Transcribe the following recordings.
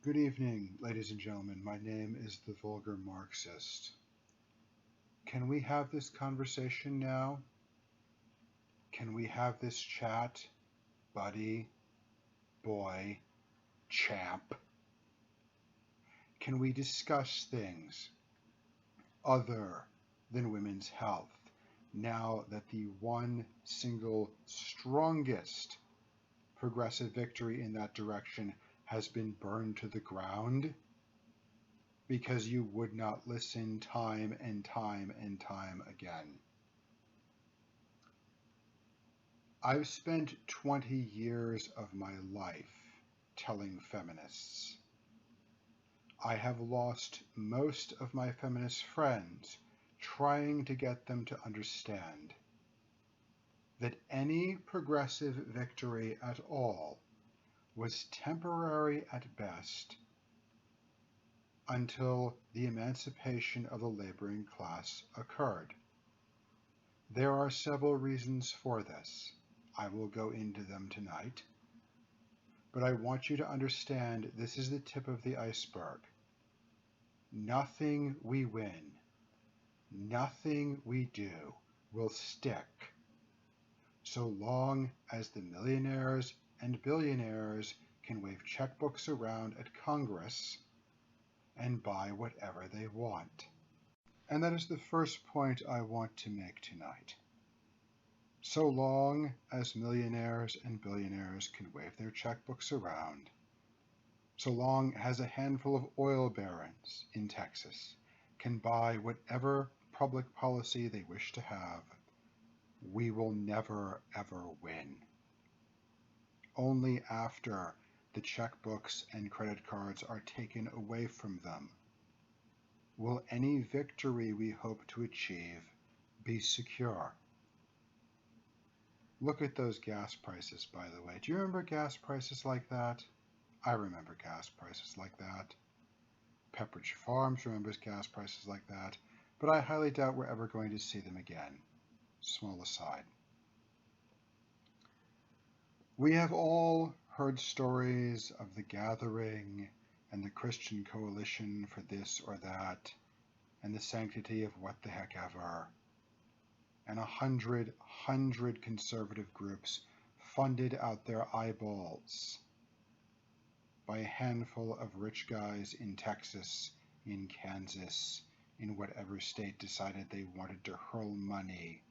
Good evening, ladies and gentlemen. My name is the Vulgar Marxist. Can we have this conversation now? Can we have this chat, buddy, boy, champ? Can we discuss things other than women's health now that the one single strongest progressive victory in that direction has been burned to the ground? Because you would not listen time and time and time again. I've spent 20 years of my life telling feminists. I have lost most of my feminist friends trying to get them to understand that any progressive victory at all was temporary at best until the emancipation of the laboring class occurred. There are several reasons for this. I will go into them tonight. But I want you to understand this is the tip of the iceberg. Nothing we win, nothing we do will stick so long as the millionaires and billionaires can wave checkbooks around at Congress and buy whatever they want. And that is the first point I want to make tonight. So long as millionaires and billionaires can wave their checkbooks around, so long as a handful of oil barons in Texas can buy whatever public policy they wish to have, we will never, ever win. Only after the checkbooks and credit cards are taken away from them will any victory we hope to achieve be secure. Look at those gas prices, by the way. Do you remember gas prices like that? I remember gas prices like that. Pepperidge Farms remembers gas prices like that, but I highly doubt we're ever going to see them again. Small aside. We have all heard stories of the Gathering and the Christian Coalition for this or that, and the sanctity of what the heck ever, and 100 conservative groups funded out their eyeballs by a handful of rich guys in Texas, in Kansas, in whatever state decided they wanted to hurl money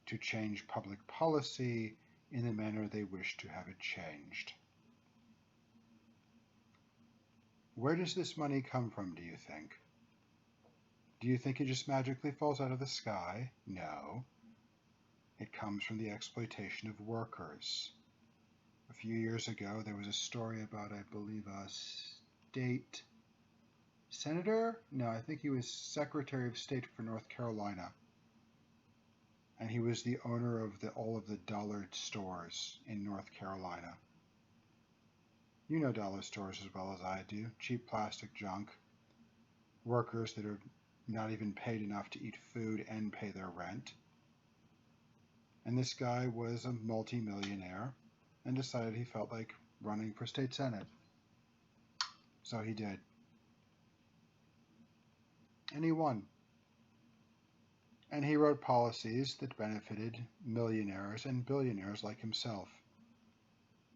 to change public policy in the manner they wish to have it changed. Where does this money come from, do you think? Do you think it just magically falls out of the sky? No. It comes from the exploitation of workers. A few years ago, there was a story about, I believe, a state senator? No, I think he was Secretary of State for North Carolina. And he was the owner of all of the dollar stores in North Carolina. You know dollar stores as well as I do. Cheap plastic junk. Workers that are not even paid enough to eat food and pay their rent. And this guy was a multi-millionaire and decided he felt like running for state senate. So he did. And he won. And he wrote policies that benefited millionaires and billionaires like himself,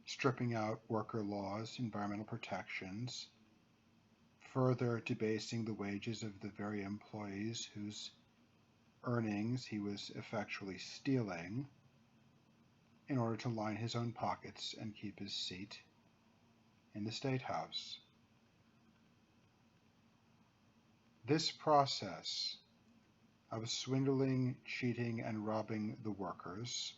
stripping out worker laws, environmental protections, further debasing the wages of the very employees whose earnings he was effectually stealing in order to line his own pockets and keep his seat in the State House. This process of swindling, cheating, and robbing the workers,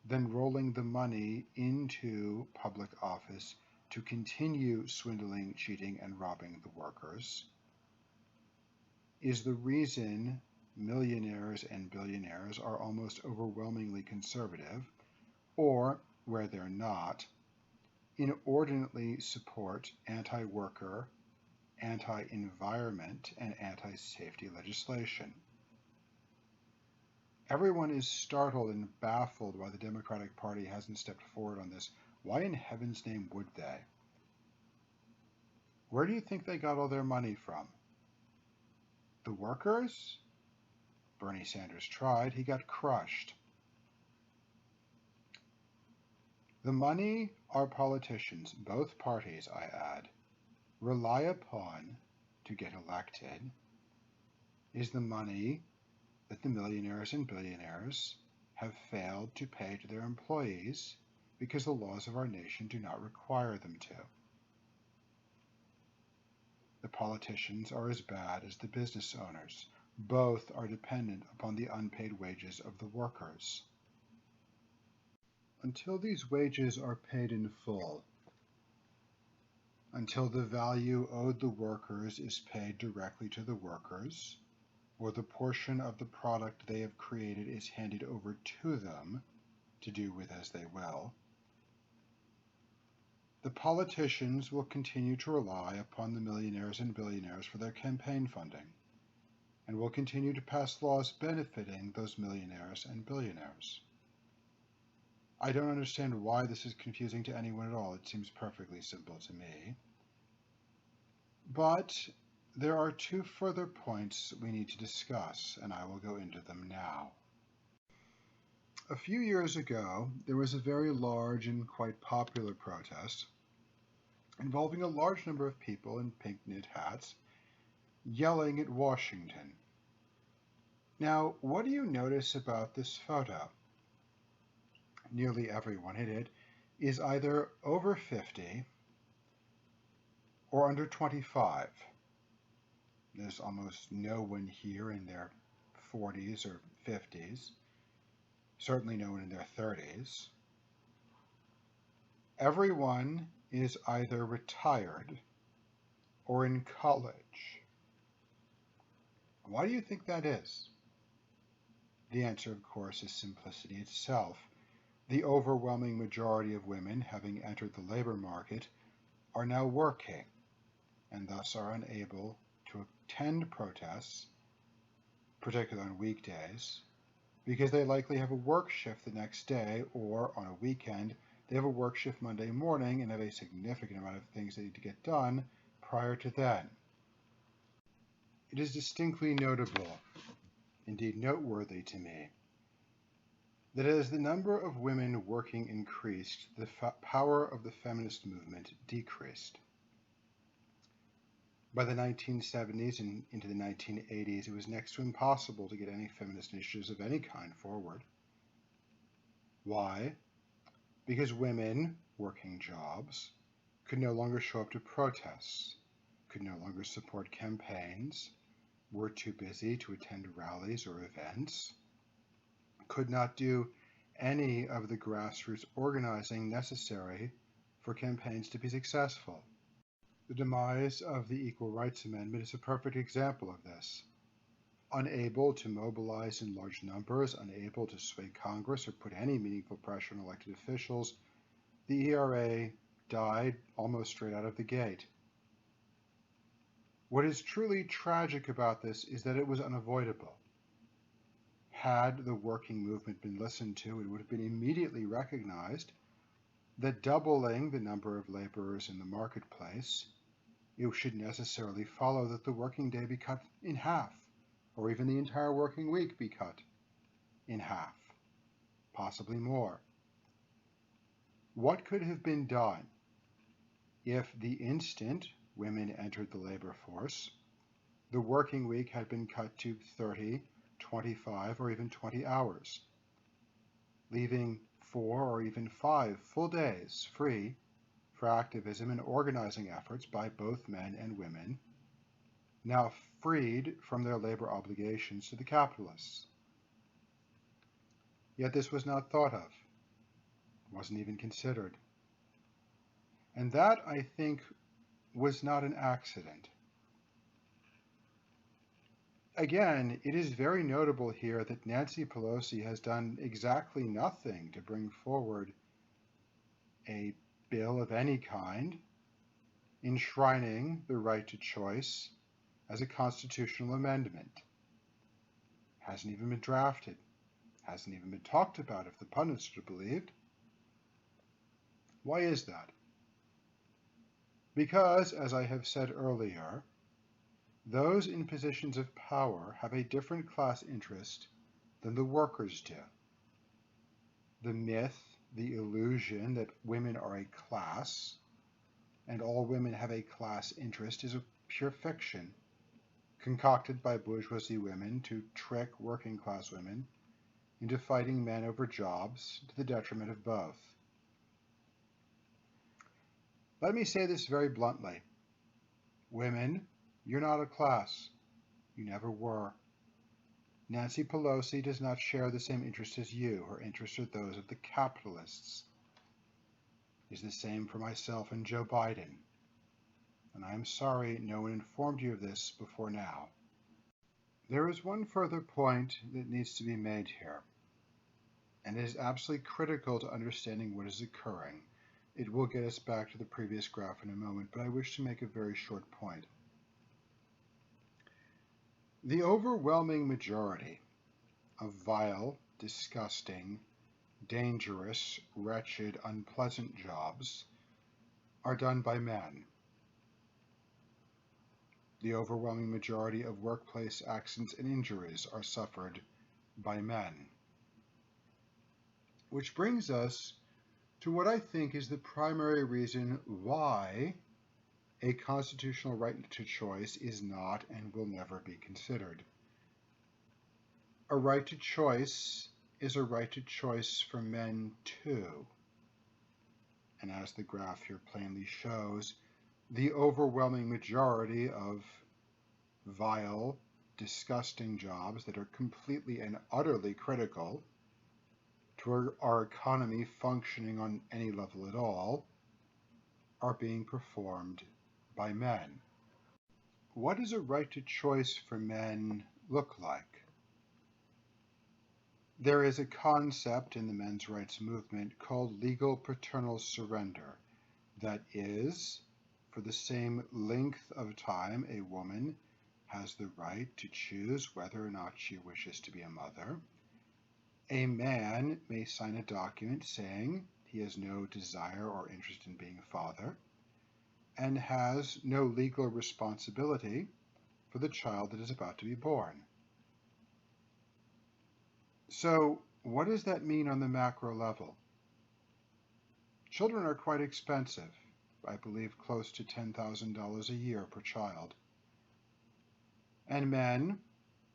then rolling the money into public office to continue swindling, cheating, and robbing the workers, is the reason millionaires and billionaires are almost overwhelmingly conservative, or, where they're not, inordinately support anti-worker, anti-environment, and anti-safety legislation. Everyone is startled and baffled why the Democratic Party hasn't stepped forward on this. Why in heaven's name would they? Where do you think they got all their money from? The workers? Bernie Sanders tried. He got crushed. The money our politicians, both parties, I add, rely upon to get elected is the money that the millionaires and billionaires have failed to pay to their employees because the laws of our nation do not require them to. The politicians are as bad as the business owners. Both are dependent upon the unpaid wages of the workers. Until these wages are paid in full, until the value owed the workers is paid directly to the workers, or the portion of the product they have created is handed over to them to do with as they will, the politicians will continue to rely upon the millionaires and billionaires for their campaign funding, and will continue to pass laws benefiting those millionaires and billionaires. I don't understand why this is confusing to anyone at all. It seems perfectly simple to me. But there are two further points we need to discuss, and I will go into them now. A few years ago, there was a very large and quite popular protest involving a large number of people in pink knit hats yelling at Washington. Now, what do you notice about this photo? Nearly everyone in it is either over 50 or under 25. There's almost no one here in their 40s or 50s, certainly no one in their 30s. Everyone is either retired or in college. Why do you think that is? The answer, of course, is simplicity itself. The overwhelming majority of women, having entered the labor market, are now working, and thus are unable to attend protests, particularly on weekdays, because they likely have a work shift the next day, or on a weekend, they have a work shift Monday morning and have a significant amount of things they need to get done prior to then. It is distinctly notable, indeed noteworthy to me, that as the number of women working increased, the power of the feminist movement decreased. By the 1970s and into the 1980s, it was next to impossible to get any feminist initiatives of any kind forward. Why? Because women working jobs could no longer show up to protests, could no longer support campaigns, were too busy to attend rallies or events, could not do any of the grassroots organizing necessary for campaigns to be successful. The demise of the Equal Rights Amendment is a perfect example of this. Unable to mobilize in large numbers, unable to sway Congress or put any meaningful pressure on elected officials, the ERA died almost straight out of the gate. What is truly tragic about this is that it was unavoidable. Had the working movement been listened to, it would have been immediately recognized that doubling the number of laborers in the marketplace, it should necessarily follow that the working day be cut in half, or even the entire working week be cut in half, possibly more. What could have been done if the instant women entered the labor force, the working week had been cut to 30, 25, or even 20 hours, leaving 4 or even 5 full days free for activism and organizing efforts by both men and women, now freed from their labor obligations to the capitalists? Yet this was not thought of, wasn't even considered. And that, I think, was not an accident. Again, it is very notable here that Nancy Pelosi has done exactly nothing to bring forward a bill of any kind enshrining the right to choice as a constitutional amendment. Hasn't even been drafted. Hasn't even been talked about, if the pundits are believed. Why is that? Because, as I have said earlier, those in positions of power have a different class interest than the workers do. The myth, the illusion that women are a class, and all women have a class interest, is a pure fiction, concocted by bourgeoisie women to trick working class women into fighting men over jobs to the detriment of both. Let me say this very bluntly. Women, you're not a class. You never were. Nancy Pelosi does not share the same interests as you. Her interests are those of the capitalists. It is the same for myself and Joe Biden. And I am sorry no one informed you of this before now. There is one further point that needs to be made here, and it is absolutely critical to understanding what is occurring. It will get us back to the previous graph in a moment, but I wish to make a very short point. The overwhelming majority of vile, disgusting, dangerous, wretched, unpleasant jobs are done by men. The overwhelming majority of workplace accidents and injuries are suffered by men. Which brings us to what I think is the primary reason why a constitutional right to choice is not and will never be considered. A right to choice is a right to choice for men too. And as the graph here plainly shows, the overwhelming majority of vile, disgusting jobs that are completely and utterly critical to our economy functioning on any level at all are being performed by men. What does a right to choice for men look like? There is a concept in the men's rights movement called legal paternal surrender. That is, for the same length of time a woman has the right to choose whether or not she wishes to be a mother, a man may sign a document saying he has no desire or interest in being a father and has no legal responsibility for the child that is about to be born. So, what does that mean on the macro level? Children are quite expensive, I believe close to $10,000 a year per child. And men,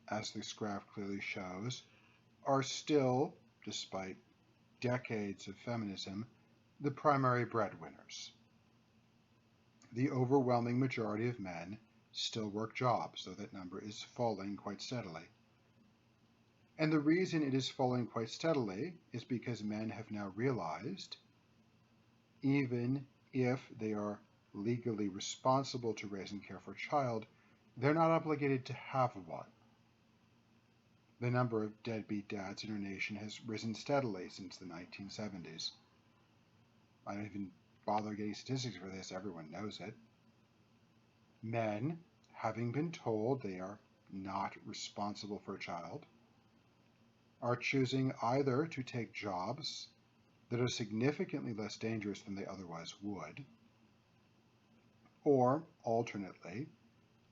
as this graph clearly shows, are still, despite decades of feminism, the primary breadwinners. The overwhelming majority of men still work jobs, though that number is falling quite steadily. And the reason it is falling quite steadily is because men have now realized, even if they are legally responsible to raise and care for a child, they're not obligated to have one. The number of deadbeat dads in our nation has risen steadily since the 1970s. I don't even bother getting statistics for this, everyone knows it. Men, having been told they are not responsible for a child, are choosing either to take jobs that are significantly less dangerous than they otherwise would, or, alternately,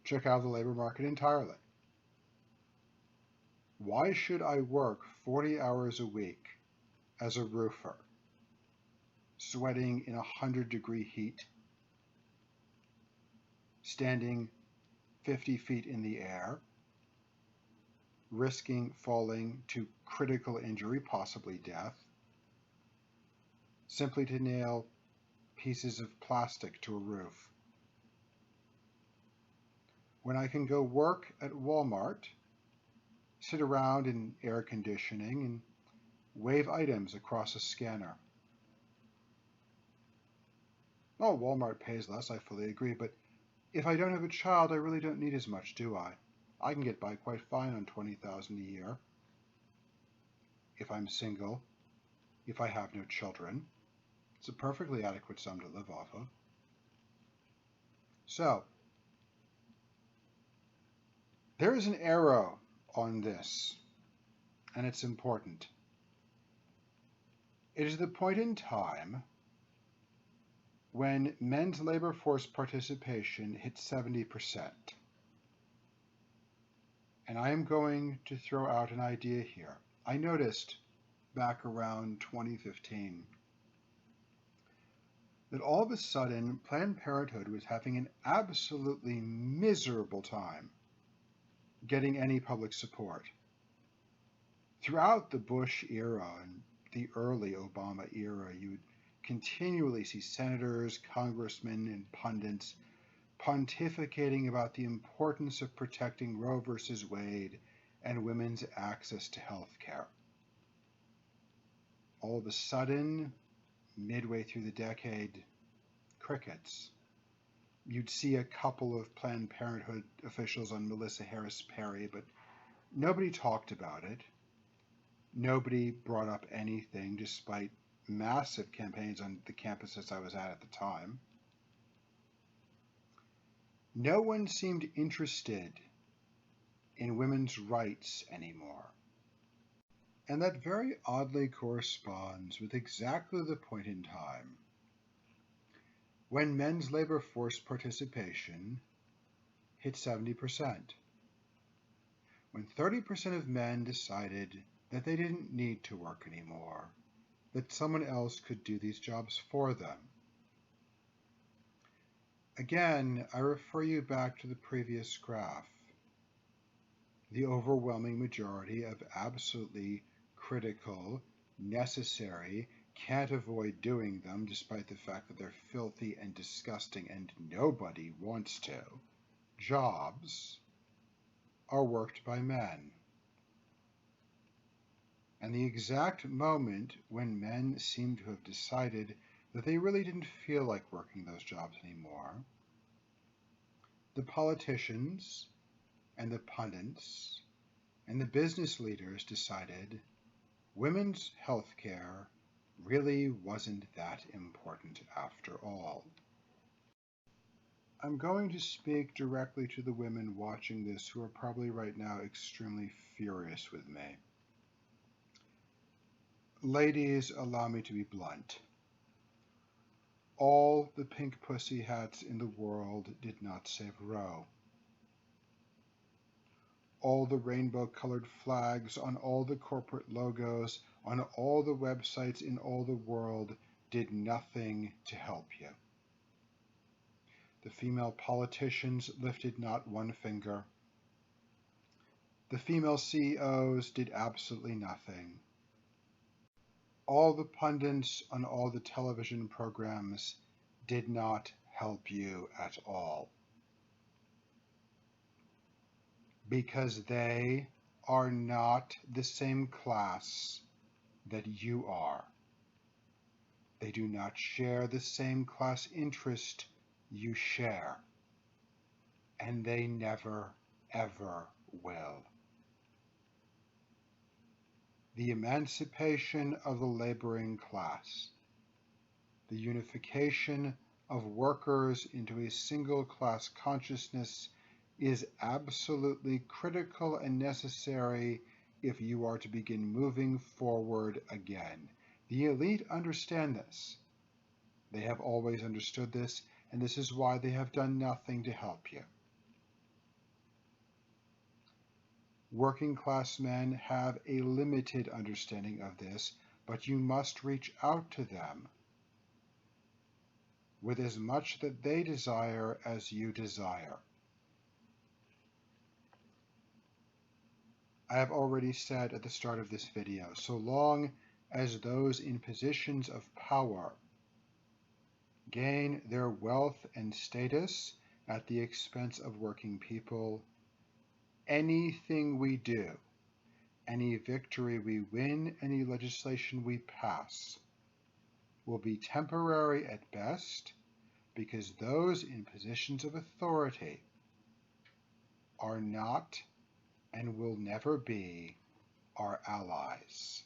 check out of the labor market entirely. Why should I work 40 hours a week as a roofer, sweating in 100-degree heat, standing 50 feet in the air, risking falling to critical injury, possibly death, simply to nail pieces of plastic to a roof, when I can go work at Walmart, sit around in air conditioning, and wave items across a scanner? Oh, Walmart pays less, I fully agree, but if I don't have a child, I really don't need as much, do I? I can get by quite fine on $20,000 a year. If I'm single, if I have no children, it's a perfectly adequate sum to live off of. So, there is an arrow on this, and it's important. It is the point in time when men's labor force participation hit 70%. And I am going to throw out an idea here. I noticed back around 2015 that all of a sudden Planned Parenthood was having an absolutely miserable time getting any public support. Throughout the Bush era and the early Obama era, you would continually see senators, congressmen, and pundits pontificating about the importance of protecting Roe versus Wade and women's access to health care. All of a sudden, midway through the decade, crickets. You'd see a couple of Planned Parenthood officials on Melissa Harris Perry, but nobody talked about it. Nobody brought up anything, despite massive campaigns on the campuses I was at the time. No one seemed interested in women's rights anymore. And that very oddly corresponds with exactly the point in time when men's labor force participation hit 70%. When 30% of men decided that they didn't need to work anymore, that someone else could do these jobs for them. Again, I refer you back to the previous graph. The overwhelming majority of absolutely critical, necessary, can't avoid doing them despite the fact that they're filthy and disgusting and nobody wants to, jobs are worked by men. And the exact moment when men seem to have decided that they really didn't feel like working those jobs anymore, the politicians and the pundits and the business leaders decided women's health care really wasn't that important after all. I'm going to speak directly to the women watching this who are probably right now extremely furious with me. Ladies, allow me to be blunt. All the pink pussy hats in the world did not save Roe. All the rainbow-colored flags on all the corporate logos on all the websites in all the world did nothing to help you. The female politicians lifted not one finger. The female CEOs did absolutely nothing. All the pundits on all the television programs did not help you at all. Because they are not the same class that you are. They do not share the same class interest you share. And they never, ever will. The emancipation of the laboring class, the unification of workers into a single class consciousness is absolutely critical and necessary if you are to begin moving forward again. The elite understand this. They have always understood this, and this is why they have done nothing to help you. Working class men have a limited understanding of this, but you must reach out to them with as much that they desire as you desire. I have already said at the start of this video, so long as those in positions of power gain their wealth and status at the expense of working people, anything we do, any victory we win, any legislation we pass, will be temporary at best, because those in positions of authority are not and will never be our allies.